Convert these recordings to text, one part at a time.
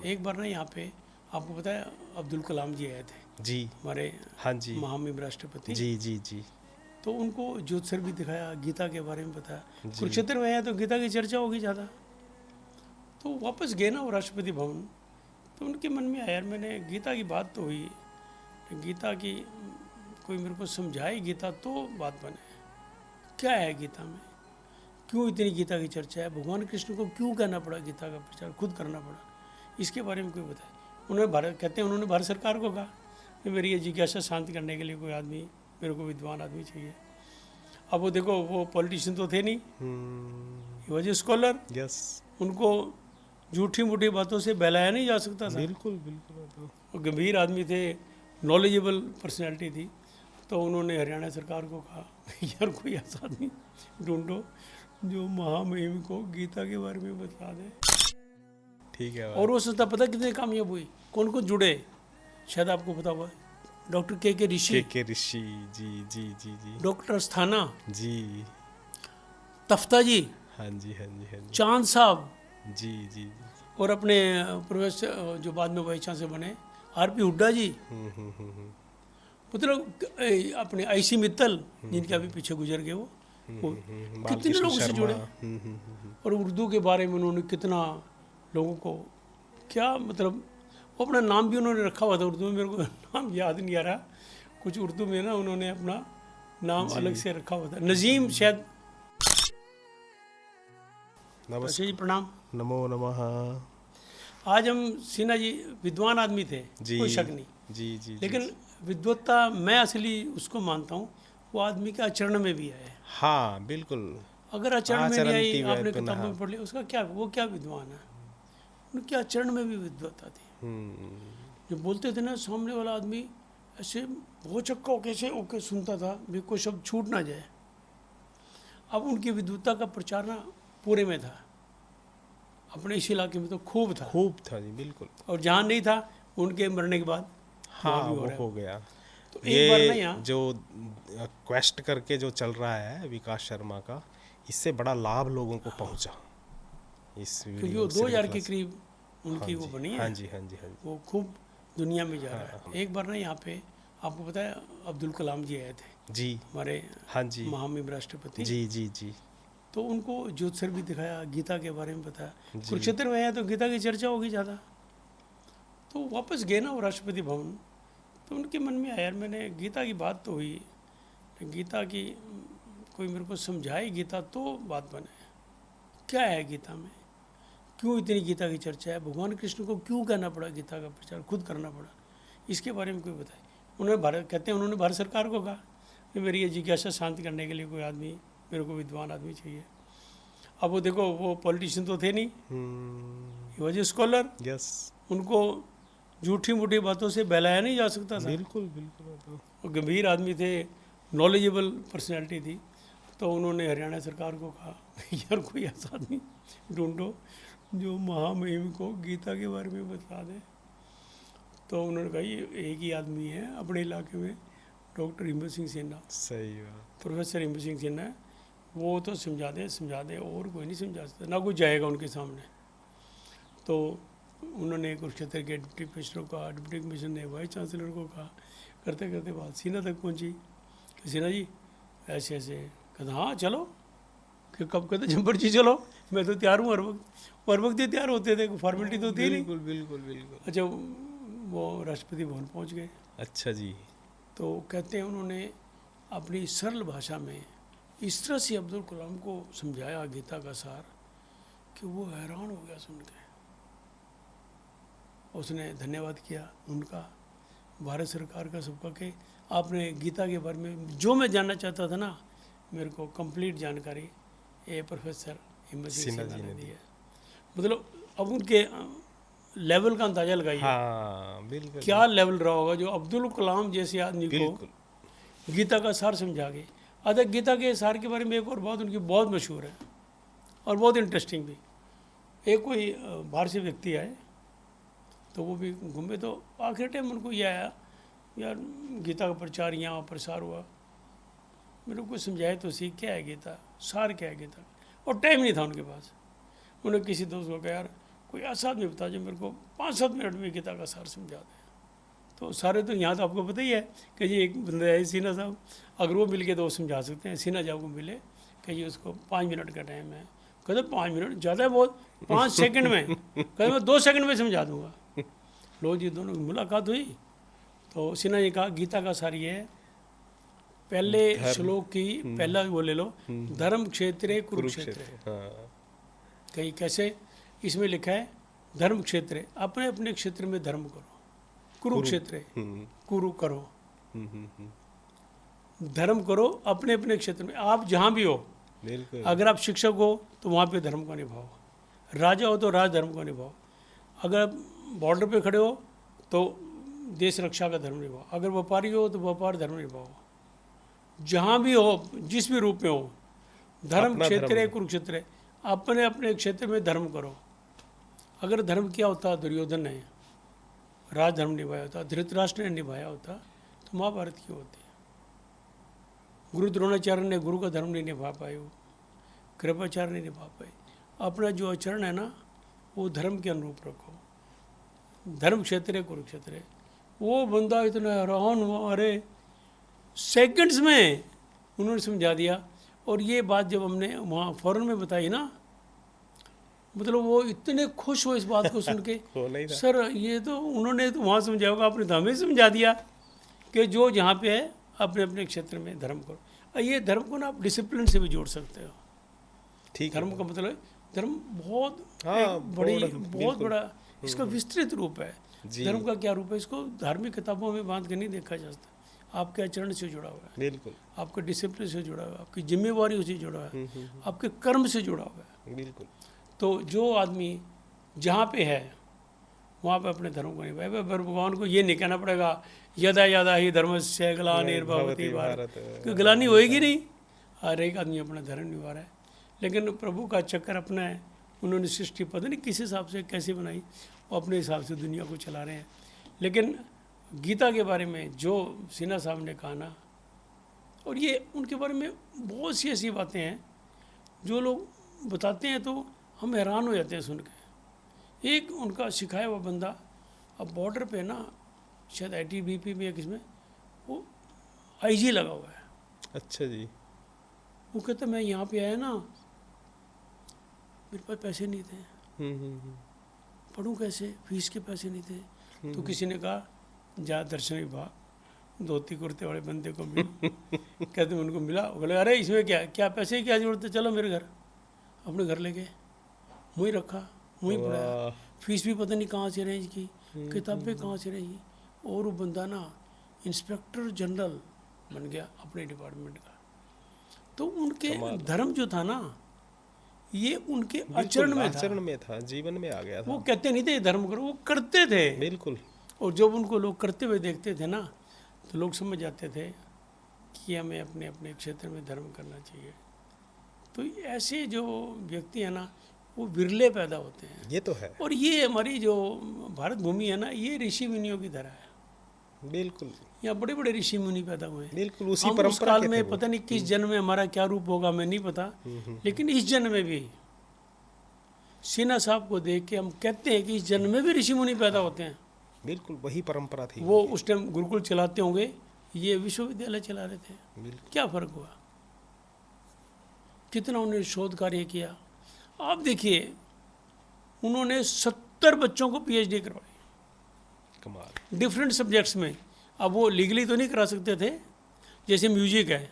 एक बार ना यहाँ पे आपको पता है अब्दुल कलाम जी आए थे जी। हमारे हाँ जी। महामहिम राष्ट्रपति। जी जी जी तो उनको ज्योतिषर भी दिखाया, गीता के बारे में बताया। जी। कुरुक्षेत्र में आया तो गीता की चर्चा होगी ज़्यादा। तो वापस गए ना वो राष्ट्रपति भवन, तो उनके मन में आया यार मैंने गीता की बात तो हुई, गीता की कोई मेरे को समझाए गीता तो बात बने। क्या है गीता में, क्यों इतनी गीता की चर्चा है, भगवान कृष्ण को क्यों कहना पड़ा गीता का प्रचार खुद करना पड़ा, इसके बारे में कोई बताए। उन्होंने भारत कहते हैं उन्होंने भारत सरकार को कहा कि मेरी ये जिज्ञासा शांत करने के लिए कोई आदमी, मेरे को विद्वान आदमी चाहिए। अब वो देखो वो पॉलिटिशियन तो थे नहीं, he was a scholar. Yes. उनको झूठी मूठी बातों से बहलाया नहीं जा सकता था। बिल्कुल बिल्कुल। वो गंभीर आदमी थे, नॉलेजेबल पर्सनैलिटी थी। तो उन्होंने हरियाणा सरकार को कहा यार कोई ऐसा आदमी ढूंढो जो महामहिम को गीता के बारे में बता दे। ठीक है। और वो संस्था पता कितने कामयाब हुई, कौन कौन जुड़े, शायद आपको पता हुआ, डॉक्टर के ऋषि, के ऋषि। जी जी जी जी डॉक्टर अस्थाना जी। तफ्ता जी, हाँ जी हाँ जी हाँ जी। चांद साहब, जी जी जी। और अपने प्रोफेसर जो बाद में वाइस चांसलर बने आरपी हुड्डा जी, मतलब अपने आईसी मित्तल जिनके अभी पीछे गुजर गए वो कितने लोगों से जुड़े। और उर्दू के बारे में उन्होंने कितना लोगों को, क्या मतलब, वो अपना नाम भी उन्होंने रखा हुआ था उर्दू में, मेरे को नाम याद नहीं आ रहा, कुछ उर्दू में ना उन्होंने अपना नाम अलग से रखा हुआ था, नजीम शायद। नमस्कार जी प्रणाम। नमो नमः। आज हम सिन्हा जी विद्वान आदमी थे, जी कोई शक नहीं, जी जी। लेकिन विद्वत्ता मैं असली उसको मानता हूँ वो आदमी के आचरण में भी है। हाँ बिल्कुल। अगर आचरण में नहीं आई, आचरण आपने तो किताबों हाँ। में पढ़ लिया, उसका क्या, वो क्या विद्वान है, उनके आचरण में भी विद्वत्ता थी। जो बोलते थे ना सामने वाला आदमी ऐसे बहुत चक्का होके से ओके सुनता था भी कोई शब्द छूट ना जाए। अब उनकी विद्वत्ता का प्रचार ना पूरे में था, अपने इस इलाके में तो खूब था, खूब था जी बिल्कुल। और जहाँ नहीं था उनके मरने के बाद हाँ भी वो रहा है। हो गया। तो एक बार ना ये यहाँ जो क्वेस्ट करके जो चल रहा है विकास शर्मा का, इससे बड़ा लाभ लोगों को पहुंचा इस क्योंकि वीडियो वो 2000 के श्रृंखला से। करीब उनकी हाँ वो जी, बनी है, हाँ जी हाँ जी हाँ जी। वो खूब दुनिया में जा रहा हाँ, है। एक बार ना यहाँ पे आपको पता है अब्दुल कलाम जी आए थे जी। हमारे हाँ जी। महामहिम राष्ट्रपति। जी जी जी तो उनको ज्योतिषर भी दिखाया, गीता के बारे में बताया। जी। कुरुक्षेत्र में आया तो गीता की चर्चा होगी ज़्यादा। तो वापस गए ना वो राष्ट्रपति भवन, तो उनके मन में आया यार मैंने गीता की बात तो हुई, गीता की कोई मेरे को समझाए गीता तो बात बने। क्या है गीता में, क्यों इतनी गीता की चर्चा है, भगवान कृष्ण को क्यों कहना पड़ा गीता का प्रचार खुद करना पड़ा, इसके बारे में कोई बताए। उन्होंने भारत, कहते हैं उन्होंने भारत सरकार को कहा कि मेरी ये जिज्ञासा शांत करने के लिए कोई आदमी, मेरे को विद्वान आदमी चाहिए। अब वो देखो वो पॉलिटिशियन तो थे नहीं, he was a scholar. Yes. उनको झूठी मूठी बातों से बहलाया नहीं जा सकता था। बिल्कुल बिल्कुल। वो गंभीर आदमी थे, नॉलेजेबल पर्सनैलिटी थी। तो उन्होंने हरियाणा सरकार को कहा यार कोई ऐसा आदमी ढूंढो जो महामहिम को गीता के बारे में बता दे। तो उन्होंने कहा ये एक ही आदमी है अपने इलाके में, डॉक्टर हिम्मत सिंह सिन्हा, सही बात। प्रोफेसर हिम्मत सिंह सिन्हा है, वो तो समझा दे और कोई नहीं समझा सकता, ना कोई जाएगा उनके सामने। तो उन्होंने कुरुक्षेत्र के डिप्टी कमिश्नर को कहा, डिप्टी कमिश्नर ने वाइस चांसलर को कहा, करते करते बात सिन्हा तक पहुंची कि सिन्हा जी ऐसे ऐसे। कहता हाँ चलो, कि कब कहते जम्पर जी चलो, मैं तो तैयार हूँ हर वक्त ही तैयार होते थे, फॉर्मेलिटी तो थी नहीं। बिल्कुल बिल्कुल बिल्कुल। अच्छा वो राष्ट्रपति भवन पहुंच गए। अच्छा जी। तो कहते हैं उन्होंने अपनी सरल भाषा में इस तरह से अब्दुल कलाम को समझाया गीता का सार कि वो हैरान हो गया सुन के। उसने धन्यवाद किया उनका, भारत सरकार का, सबका, कि आपने गीता के बारे में जो मैं जानना चाहता था ना, मेरे को कंप्लीट जानकारी ये प्रोफेसर हिम्मत सिंह सिन्हा ने दी है। मतलब अब उनके लेवल का अंदाजा लगाइए। हाँ बिल्कुल। क्या लेवल रहा होगा जो अब्दुल कलाम जैसे आदमी को गीता का सार समझा गए। अतः गीता के सार के बारे में एक और बात उनकी बहुत मशहूर है और बहुत इंटरेस्टिंग भी। एक कोई बाहर से व्यक्ति आए तो वो भी घूमे, तो आखिर टाइम उनको ये आया यार गीता का प्रचार यहाँ प्रसार हुआ, मेरे को समझाए तो सी क्या है गीता, सार क्या है गीता। और टाइम नहीं था उनके पास। उन्होंने किसी दोस्त को कहा यार कोई ऐसा आदमी बता जो मेरे को 5-7 मिनट में गीता का सार समझा दे। तो सारे तो यहाँ तो आपको पता ही है कि जी एक बंदा है सिन्हा साहब, अगर वो मिल गए तो वो समझा सकते हैं। सिन्हा साहब को मिले कि जी उसको 5 मिनट का टाइम है, कहते 5 मिनट ज़्यादा है बहुत, 5 सेकंड में, कहते मैं 2 सेकंड में समझा दूंगा। लो जी दोनों की मुलाकात हुई तो सिन्हा जी कहा गीता का सार ये है, पहले श्लोक की पहला वो ले लो, धर्म क्षेत्रे कुरुक्षेत्र। हाँ, कहीं कैसे इसमें लिखा है धर्म क्षेत्र, अपने अपने क्षेत्र में धर्म करो, कुरुक्षेत्र कुरु करो, धर्म करो अपने अपने क्षेत्र में। आप जहाँ भी हो, बिल्कुल। अगर आप शिक्षक हो तो वहाँ पे धर्म को निभाओ, राजा हो तो राज धर्म को निभाओ, अगर आप बॉर्डर पे खड़े हो तो देश रक्षा का धर्म निभाओ, अगर व्यापारी हो तो व्यापार धर्म निभाओ, जहाँ भी हो जिस भी रूप में हो, धर्म अपना क्षेत्र धर्म। है कुरुक्षेत्र है, अपने अपने क्षेत्र में धर्म करो। अगर धर्म किया होता दुर्योधन ने राज धर्म निभाया होता, धृतराष्ट्र ने निभाया होता तो महाभारत की होती। गुरु द्रोणाचार्य ने गुरु का धर्म नहीं निभा पाए, वो कृपाचार्य नहीं निभा पाए। अपना जो आचरण है ना वो धर्म के अनुरूप रखो, धर्म क्षेत्र है कुरुक्षेत्र है। वो बंदा इतना हैरान हुआ, अरे सेकंड्स में उन्होंने समझा दिया। और ये बात जब हमने वहाँ फॉरेन में बताई ना, मतलब वो इतने खुश हुए इस बात को सुन के हो नहीं था। सर ये तो उन्होंने तो वहाँ समझा होगा, आपने तो हमें समझा दिया कि जो जहाँ पे है अपने अपने क्षेत्र में धर्म करो। और ये धर्म को ना आप डिसिप्लिन से भी जोड़ सकते हो। ठीक है। धर्म का मतलब धर्म बहुत हाँ, एक बड़ी बहुत बहुत बड़ा इसका विस्तृत रूप है। जी। धर्म का क्या रूप है, इसको धार्मिक किताबों में बांध के नहीं देखा जा सकता। आपके आचरण से जुड़ा हुआ है, बिल्कुल आपके डिसिप्लिन से जुड़ा हुआ है, आपकी जिम्मेवारी से जुड़ा हुआ है, आपके कर्म से जुड़ा हुआ है। बिल्कुल। तो जो आदमी जहाँ पे है वहाँ पे अपने धर्म को निभाए। भगवान को ये नहीं कहना पड़ेगा यदा यदा ही धर्मस्य ग्लानिर्भवति भारत, क्योंकि ग्लानि होएगी नहीं, हर एक आदमी अपना धर्म निभा रहा है। लेकिन प्रभु का चक्कर अपना है, उन्होंने सृष्टि पता नहीं किस हिसाब से कैसे बनाई, वो अपने हिसाब से दुनिया को चला रहे हैं। लेकिन गीता के बारे में जो सिन्हा साहब ने कहा ना, और ये उनके बारे में बहुत सी ऐसी बातें हैं जो लोग बताते हैं तो हम हैरान हो जाते हैं सुन के। एक उनका सिखाया हुआ बंदा अब बॉर्डर पे ना, शायद ITBP में या किसमें, वो IG लगा हुआ है। अच्छा जी। वो कहता मैं यहाँ पे आया ना, मेरे पास पैसे नहीं थे, पढ़ूँ कैसे, फीस के पैसे नहीं थे। तो किसी ने कहा जा दर्शन विभाग धोती कुर्ते वाले बंदे को मिल। कहते उनको मिला, बोले अरे इसमें क्या पैसे की क्या जरूरत है, चलो मेरे घर। अपने घर ले गए, मुँह रखा, मुँह पढ़ाया, फीस भी पता नहीं कहाँ से अरेंज की, किताबें कहाँ से अरेंज की। और वो बंदा ना इंस्पेक्टर जनरल बन गया अपने डिपार्टमेंट का। तो उनके धर्म जो था ना, ये उनके आचरण में था, जीवन में आ गया था। वो कहते नहीं थे धर्म करो, वो करते थे। बिल्कुल। और जब उनको लोग करते हुए देखते थे ना, तो लोग समझ जाते थे कि हमें अपने अपने क्षेत्र में धर्म करना चाहिए। तो ऐसे जो व्यक्ति है ना, वो विरले पैदा होते हैं। ये तो है। और ये हमारी जो भारत भूमि है ना, ये ऋषि मुनियों की तरह है। बिल्कुल। यहाँ बड़े बड़े ऋषि मुनि पैदा हुए हैं। बिल्कुल उसी हम उस परंपरा काल के में थे वो। पता नहीं किस जन्म में हमारा क्या रूप होगा, मैं नहीं पता, लेकिन इस जन्म में भी सिन्हा साहब को देख के हम कहते हैं कि इस जन्म में भी ऋषि मुनि पैदा होते हैं। बिल्कुल वही परंपरा थी। वो उस टाइम गुरुकुल चलाते होंगे, ये विश्वविद्यालय चला रहे थे। बिल्कुल। क्या फर्क हुआ, कितना उन्होंने शोध कार्य किया। आप देखिए उन्होंने 70 बच्चों को PhD करवाई, कमाल। डिफरेंट सब्जेक्ट्स में। अब वो लीगली तो नहीं करा सकते थे, जैसे म्यूजिक है,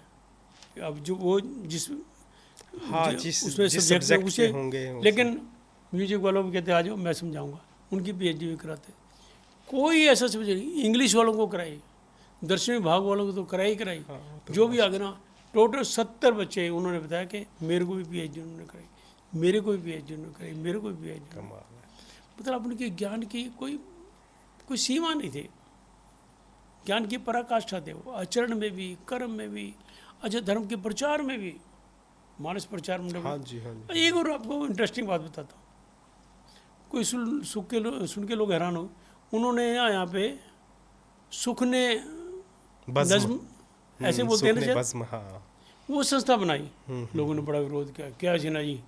अब जो वो जिस हाँ, उसमें जिस सब्जेक्ट subject उसे के होंगे लेकिन म्यूजिक वालों को कहते आ जाओ मैं समझाऊंगा, उनकी PhD भी कराते। कोई ऐसा सब्जेक्ट नहीं, इंग्लिश वालों को कराई, दर्शन विभाग वालों को तो कराई कराई। तो जो भी आगे ना, टोटल 70 बच्चे उन्होंने बताया कि मेरे को भी PhD उन्होंने कराई, मेरे को भी PhD उन्होंने कराई, मेरे को भी PhD। कमाल है। मतलब उनके ज्ञान की कोई सीमा नहीं थी, ज्ञान की पराकाष्ठा थे वो, आचरण में भी, कर्म में भी, अच्छा धर्म के प्रचार में भी, मानस प्रचार में। हाँ जी, हाँ जी। एक और आपको इंटरेस्टिंग बात बताता हूँ, कोई सुन के लोग हैरान हो। उन्होंने यहाँ पे सुखने नज्म ऐसे बोलते हैं ना, बज़्म, हाँ। वो संस्था बनाई। लोगों ने बड़ा विरोध किया, क्या सिन्हा जी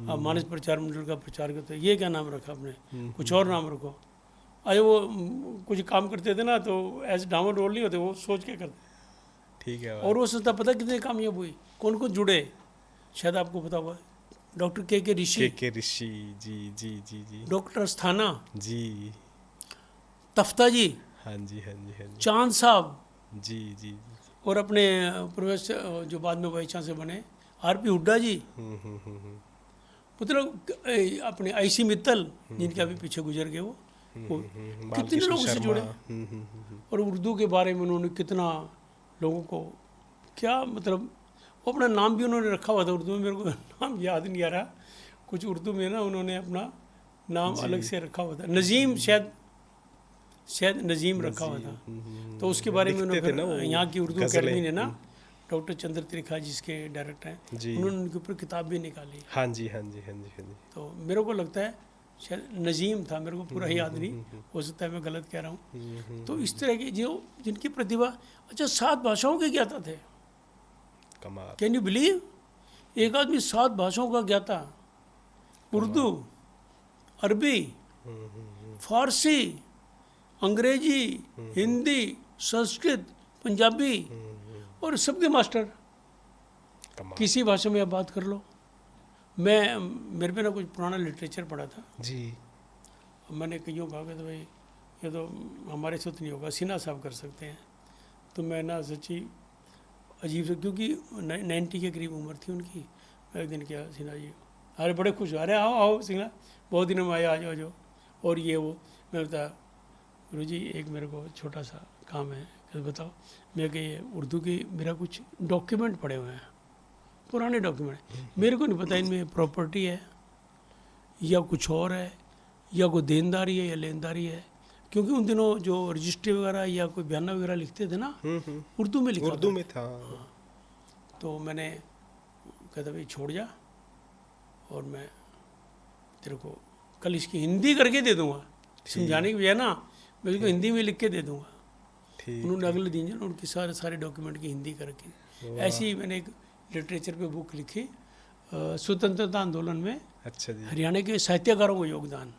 आप मानस प्रचार मंडल का प्रचार करते, ये क्या नाम रखा आपने, कुछ और नाम रखो। अरे वो कुछ काम करते थे ना तो ऐसे डामर रोल नहीं होते, वो सोच के करते। ठीक है। और वो संस्था पता कितने कामयाब हुई, कौन कौन जुड़े, शायद आपको पता होगा, डॉक्टर के ऋषि, के ऋषि, जी जी जी जी, डॉक्टर अस्थाना जी, तफ्ता जी, हाँ जी हाँ जी हाँ जी, चांद साहब, जी जी, और अपने प्रोफेसर जो बाद में वाइस चांसलर बने आरपी हुड्डा जी, मतलब अपने आईसी मित्तल जिनके अभी पीछे गुजर गए वो कितने लोगों से जुड़े। और उर्दू के बारे में उन्होंने कितना लोगों को, क्या मतलब, वो अपना नाम भी उन्होंने रखा हुआ था उर्दू में, मेरे को नाम याद नहीं आ रहा, कुछ उर्दू में ना उन्होंने अपना नाम अलग से रखा हुआ था, नजीम, शायद नजीम रखा हुआ था। तो उसके बारे में उन्होंने यहाँ की उर्दू अकेडमी ने ना, डॉक्टर चंद्र त्रिखा जिसके डायरेक्टर हैं, उन्होंने उनके ऊपर किताब भी निकाली। हाँ जी हाँ जी हाँ जी हाँ जी। तो मेरे को लगता है शायद नजीम था, मेरे को पूरा याद नहीं, हो सकता है मैं गलत कह रहा हूँ। तो इस तरह की जो जिनकी प्रतिभा, अच्छा 7 भाषाओं के ज्ञाता थे, कमाल, कैन यू बिलीव, एक आदमी 7 भाषाओं का ज्ञाता, उर्दू, अरबी, फारसी, अंग्रेजी, हिंदी, संस्कृत, पंजाबी, और सबके मास्टर। किसी भाषा में आप बात कर लो। मेरे पे ना कुछ पुराना लिटरेचर पढ़ा था जी, मैंने कईयों कहा कि तो भाई ये तो हमारे से तो नहीं होगा, सिन्हा साहब कर सकते हैं। तो मैं ना सच्ची अजीब से, क्योंकि 90 के करीब उम्र थी उनकी, मैं एक दिन क्या सिन्हा जी, अरे बड़े खुश हो, अरे आओ आओ सिन्हा, बहुत दिनों में आया, आ जाओ, और ये वो। मैं बताया गुरु जी एक मेरे को छोटा सा काम है, बताओ। मैं कि ये उर्दू की मेरा कुछ डॉक्यूमेंट पड़े हुए हैं, पुराने डॉक्यूमेंट, मेरे को नहीं पता इनमें प्रॉपर्टी है या कुछ और है, या कोई देनदारी है या लेनदारी है, क्योंकि उन दिनों जो रजिस्ट्री वगैरह या कोई बयाना वगैरह लिखते थे ना, उर्दू में लिखा, उर्दू में था। हाँ। तो मैंने कहता भाई छोड़ जा, और मैं तेरे को कल इसकी हिंदी करके दे दूंगा, समझाने की बजाय ना मैं इसको हिंदी में लिख के दे दूंगा। उन्होंने अगले दिन जो उनकी सारे डॉक्यूमेंट की हिंदी करके, ऐसी ही मैंने एक लिटरेचर पे बुक लिखी, स्वतंत्रता आंदोलन में अच्छा जी, हरियाणा के साहित्यकारों को योगदान।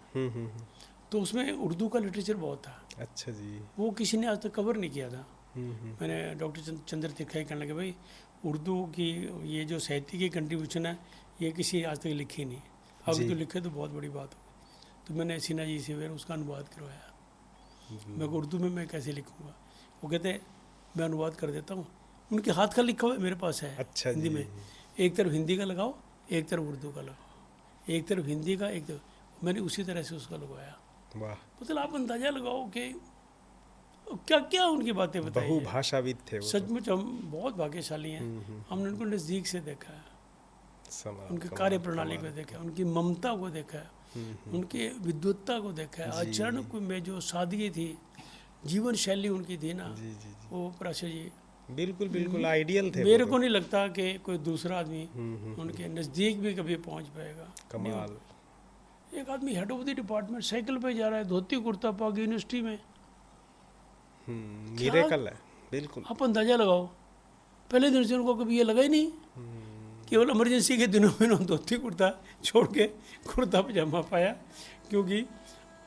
तो उसमें उर्दू का लिटरेचर बहुत था। अच्छा जी, वो किसी ने आज तक कवर नहीं किया था। मैंने डॉक्टर चंद्र त्रिखा कहने लगे भाई उर्दू की ये जो साहित्य की कंट्रीब्यूशन है ये किसी आज तक लिखी नहीं, अभी तो लिखे तो बहुत बड़ी बात हो। तो मैंने सिन्हा जी से फिर उसका अनुवाद करवाया। मैं उर्दू में मैं कैसे लिखूँगा, वो कहते मैं अनुवाद कर देता हूँ, उनके हाथ का लिखा हुआ मेरे पास है। अच्छा हिंदी में एक तरफ हिंदी का लगाओ, एक तरफ उर्दू का लगाओ, एक तरफ हिंदी का, एक तरफ, मैंने उसी तरह से उसका लगवाया। वाह, मतलब आप अंदाजा लगाओ कि क्या क्या उनकी बातें बताई, बहुभाषाविद थे वो। सचमुच हम बहुत भाग्यशाली हैं, हमने उनको नज़दीक से देखा है, उनकी कार्य प्रणाली को देखा है, उनकी ममता को देखा है, उनकी विद्वत्ता को देखा है, आचरण में जो सादगी थी, जीवन शैली उनकी थी ना, वो प्राचा जी बिल्कुल बिल्कुल आइडियल थे। मेरे को नहीं लगता कि कोई दूसरा आदमी उनके नज़दीक भी कभी पहुंच पाएगा। कमाल, एक आदमी head of the department cycle पे जा रहा है, धोती कुर्ता पाक, यूनिवर्सिटी में, मिरेकल है बिल्कुल। आप अंदाजा लगाओ, पहले दिन से उनको कभी ये लगा ही नहीं, केवल इमरजेंसी के दिनों में उन्होंने धोती कुर्ता छोड़ के कुर्ता पजामा पाया, क्योंकि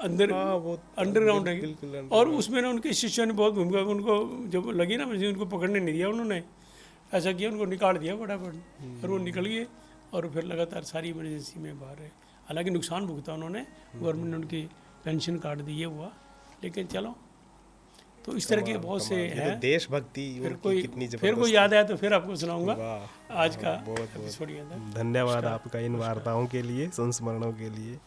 अंदर अंडरग्राउंड है। और उसमें ना उनके शिष्यों ने बहुत भूमिका, उनको जब लगी ना इमरजेंसी उनको पकड़ने नहीं दिया, उन्होंने ऐसा किया, उनको निकाल दिया फटाफट, और वो निकल गए और फिर लगातार सारी इमरजेंसी में बाहर है। हालांकि नुकसान भुगता उन्होंने, गवर्नमेंट ने उनकी पेंशन कार्ड दी, ये हुआ, लेकिन चलो। तो इस तरह के बहुत से हैं। देशभक्ति फिर कोई याद आया तो फिर आपको सुनाऊंगा आज का। बहुत धन्यवाद आपका इन वार्ताओं के लिए, संस्मरणों के लिए।